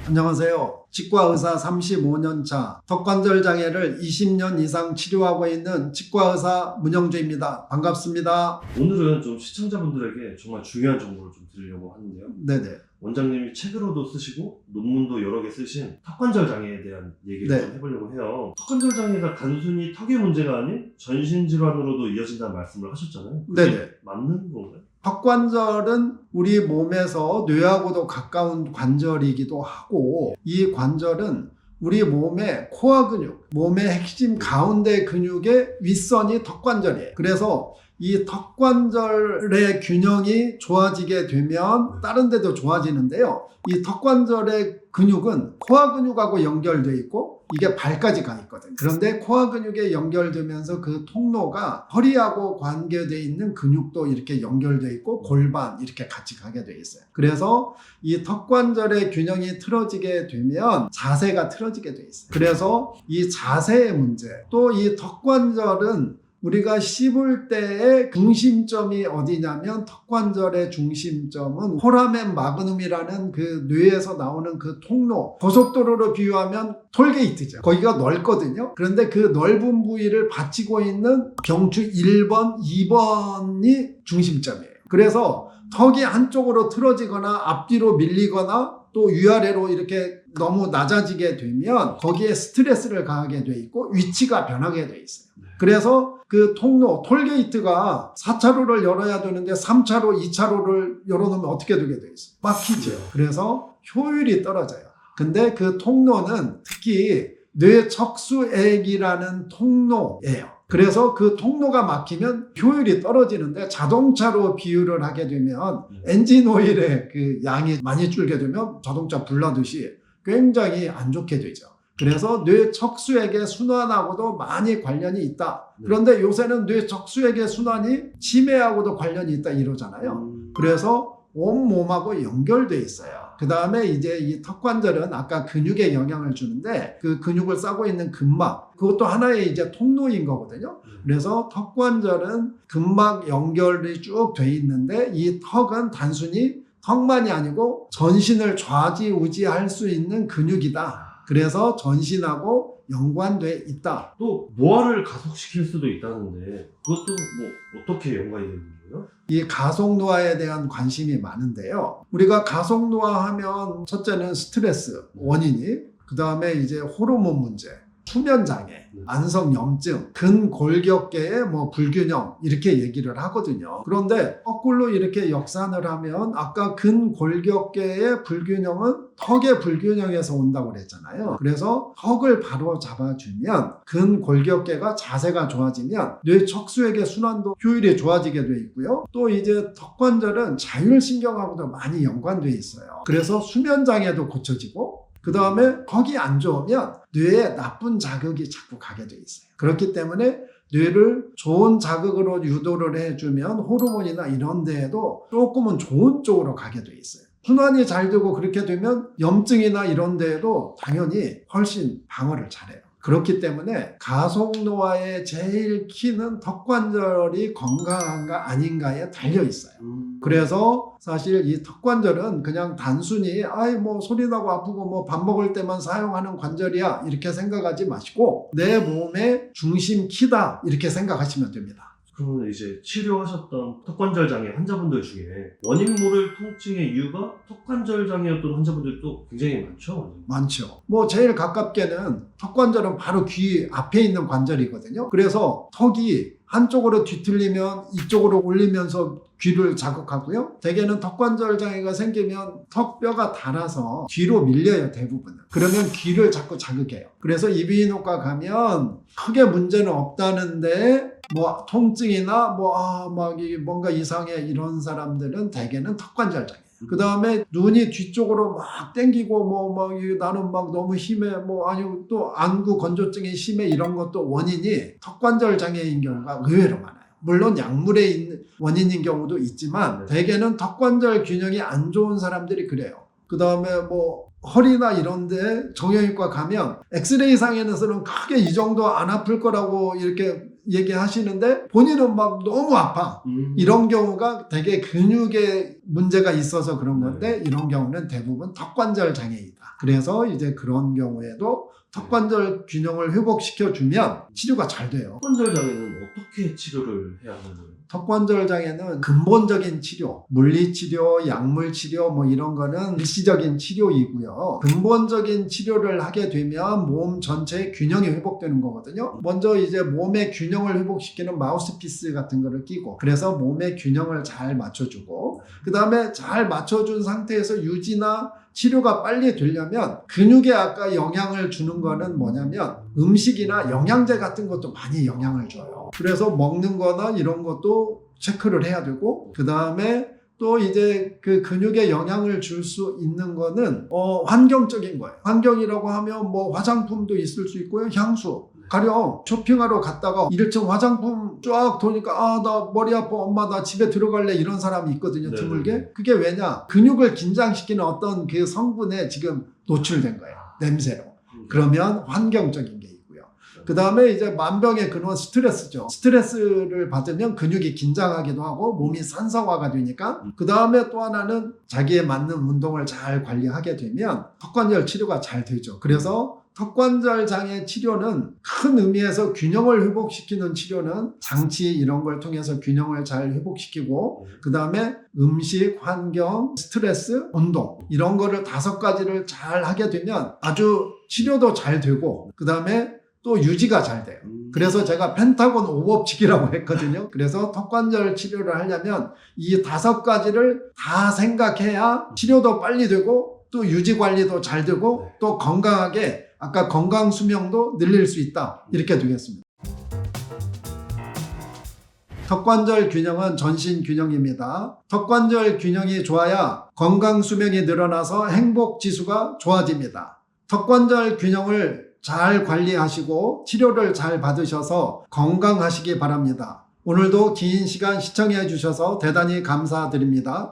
안녕하세요. 치과의사 35년 차, 턱관절 장애를 20년 이상 치료하고 있는 치과의사 문영주입니다. 반갑습니다. 오늘은 좀 시청자분들에게 정말 중요한 정보를 좀 드리려고 하는데요. 네네. 원장님이 책으로도 쓰시고 논문도 여러 개 쓰신 턱관절 장애에 대한 얘기를 네. 좀 해보려고 해요. 턱관절 장애가 단순히 턱의 문제가 아닌 전신질환으로도 이어진다는 말씀을 하셨잖아요. 네네. 맞는 건가요? 턱관절은 우리 몸에서 뇌하고도 가까운 관절이기도 하고, 이 관절은 우리 몸의 코어 근육, 몸의 핵심 가운데 근육의 윗선이 턱관절이에요. 그래서 이 턱관절의 균형이 좋아지게 되면 다른 데도 좋아지는데요. 이 턱관절의 근육은 코어 근육하고 연결되어 있고 이게 발까지 가 있거든요. 그런데 코어 근육에 연결되면서 그 통로가 허리하고 관계되어 있는 근육도 이렇게 연결되어 있고 골반 이렇게 같이 가게 되어 있어요. 그래서 이 턱관절의 균형이 틀어지게 되면 자세가 틀어지게 되어 있어요. 그래서 이 자세의 문제, 또 이 턱관절은 우리가 씹을 때의 중심점이 어디냐면 턱관절의 중심점은 포라멘 마그눔이라는 그 뇌에서 나오는 그 통로, 고속도로로 비유하면 톨게이트죠. 거기가 넓거든요. 그런데 그 넓은 부위를 받치고 있는 경추 1번, 2번이 중심점이에요. 그래서 턱이 한쪽으로 틀어지거나 앞뒤로 밀리거나 또 위아래로 이렇게 너무 낮아지게 되면 거기에 스트레스를 가하게 돼 있고 위치가 변하게 돼 있어요. 그래서 그 통로, 톨게이트가 4차로를 열어야 되는데 3차로, 2차로를 열어놓으면 어떻게 되게 돼 있어요? 막히죠. 그래서 효율이 떨어져요. 근데 그 통로는 특히 뇌척수액이라는 통로예요. 그래서 그 통로가 막히면 효율이 떨어지는데, 자동차로 비유를 하게 되면 엔진 오일의 그 양이 많이 줄게 되면 자동차 불나듯이 굉장히 안 좋게 되죠. 그래서 뇌척수액의 순환하고도 많이 관련이 있다. 그런데 요새는 뇌척수액의 순환이 치매하고도 관련이 있다 이러잖아요. 그래서 온몸하고 연결돼 있어요. 그 다음에 이제 이 턱관절은 아까 근육에 영향을 주는데 그 근육을 싸고 있는 근막, 그것도 하나의 이제 통로인 거거든요. 그래서 턱관절은 근막 연결이 쭉 돼 있는데 이 턱은 단순히 턱만이 아니고 전신을 좌지우지할 수 있는 근육이다. 그래서 전신하고 연관돼 있다. 또 노화를 가속시킬 수도 있다는데 그것도 뭐 어떻게 연관이 되는 거예요? 이 가속노화에 대한 관심이 많은데요. 우리가 가속노화하면 첫째는 스트레스 원인이, 그 다음에 이제 호르몬 문제, 수면장애, 만성염증, 근골격계의 불균형 이렇게 얘기를 하거든요. 그런데 거꾸로 이렇게 역산을 하면 아까 근골격계의 불균형은 턱의 불균형에서 온다고 그랬잖아요. 그래서 턱을 바로 잡아주면 근골격계가 자세가 좋아지면 뇌척수액의 순환도 효율이 좋아지게 돼 있고요. 또 이제 턱관절은 자율신경하고도 많이 연관돼 있어요. 그래서 수면장애도 고쳐지고, 그 다음에 턱이 안 좋으면 뇌에 나쁜 자극이 자꾸 가게 돼 있어요. 그렇기 때문에 뇌를 좋은 자극으로 유도를 해주면 호르몬이나 이런 데에도 조금은 좋은 쪽으로 가게 돼 있어요. 순환이 잘 되고 그렇게 되면 염증이나 이런 데에도 당연히 훨씬 방어를 잘해요. 그렇기 때문에 가속노화의 제일 키는 턱관절이 건강한가 아닌가에 달려 있어요. 그래서 사실 이 턱관절은 그냥 단순히 소리 나고 아프고 밥 먹을 때만 사용하는 관절이야 이렇게 생각하지 마시고 내 몸의 중심 키다 이렇게 생각하시면 됩니다. 그러면 이제 치료하셨던 턱관절 장애 환자분들 중에 원인 모를 통증의 이유가 턱관절 장애였던 환자분들도 굉장히 많죠? 많죠. 제일 가깝게는 턱관절은 바로 귀 앞에 있는 관절이거든요. 그래서 턱이 한쪽으로 뒤틀리면 이쪽으로 올리면서 귀를 자극하고요. 대개는 턱관절 장애가 생기면 턱뼈가 닿아서 뒤로 밀려요, 대부분은. 그러면 귀를 자꾸 자극해요. 그래서 이비인후과 가면 크게 문제는 없다는데 통증이나 뭔가 이상해 이런 사람들은 대개는 턱관절 장애. 그 다음에 눈이 뒤쪽으로 막 땡기고 나는 너무 심해 아니고 또 안구 건조증이 심해 이런 것도 원인이 턱관절 장애인 경우가 의외로 많아요. 물론 약물에 있는 원인인 경우도 있지만 대개는 턱관절 균형이 안 좋은 사람들이 그래요. 그 다음에 허리나 이런데 정형외과 가면 엑스레이 상에서는 크게 이 정도 안 아플 거라고 이렇게 얘기하시는데 본인은 막 너무 아파. 이런 경우가 되게 근육에 문제가 있어서 그런 건데 이런 경우는 대부분 턱관절 장애이다. 그래서 이제 그런 경우에도 턱관절 균형을 회복시켜주면 치료가 잘 돼요. 턱관절 장애는 어떻게 치료를 해야 하는 거예요? 턱관절 장애는 근본적인 치료, 물리치료, 약물치료 뭐 이런 거는 일시적인 치료이고요. 근본적인 치료를 하게 되면 몸 전체의 균형이 회복되는 거거든요. 먼저 이제 몸의 균형을 회복시키는 마우스피스 같은 거를 끼고 그래서 몸의 균형을 잘 맞춰주고 그 다음에 잘 맞춰준 상태에서 유지나 치료가 빨리 되려면 근육에 아까 영향을 주는 거는 뭐냐면 음식이나 영양제 같은 것도 많이 영향을 줘요. 그래서 먹는 거나 이런 것도 체크를 해야 되고 그 다음에 또 이제 그 근육에 영향을 줄 수 있는 거는 환경적인 거예요. 환경이라고 하면 뭐 화장품도 있을 수 있고요. 향수. 가령 쇼핑하러 갔다가 1층 화장품 쫙 도니까 나 머리 아파 엄마 나 집에 들어갈래 이런 사람이 있거든요. 드물게. 그게 왜냐? 근육을 긴장시키는 어떤 그 성분에 지금 노출된 거예요. 냄새로. 그러면 환경적인 게 있고요. 그 다음에 이제 만병의 근원 스트레스죠. 스트레스를 받으면 근육이 긴장하기도 하고 몸이 산성화가 되니까 그 다음에 또 하나는 자기에 맞는 운동을 잘 관리하게 되면 턱관절 치료가 잘 되죠. 그래서 턱관절 장애 치료는 큰 의미에서 균형을 회복시키는 치료는 장치 이런 걸 통해서 균형을 잘 회복시키고 그 다음에 음식, 환경, 스트레스, 운동 이런 거를 5가지를 잘 하게 되면 아주 치료도 잘 되고 그 다음에 또 유지가 잘 돼요. 그래서 제가 펜타곤 5법칙이라고 했거든요. 그래서 턱관절 치료를 하려면 이 5가지를 다 생각해야 치료도 빨리 되고 또 유지 관리도 잘 되고 또 건강하게 아까 건강 수명도 늘릴 수 있다. 이렇게 되겠습니다. 턱관절 균형은 전신 균형입니다. 턱관절 균형이 좋아야 건강 수명이 늘어나서 행복 지수가 좋아집니다. 턱관절 균형을 잘 관리하시고 치료를 잘 받으셔서 건강하시기 바랍니다. 오늘도 긴 시간 시청해 주셔서 대단히 감사드립니다.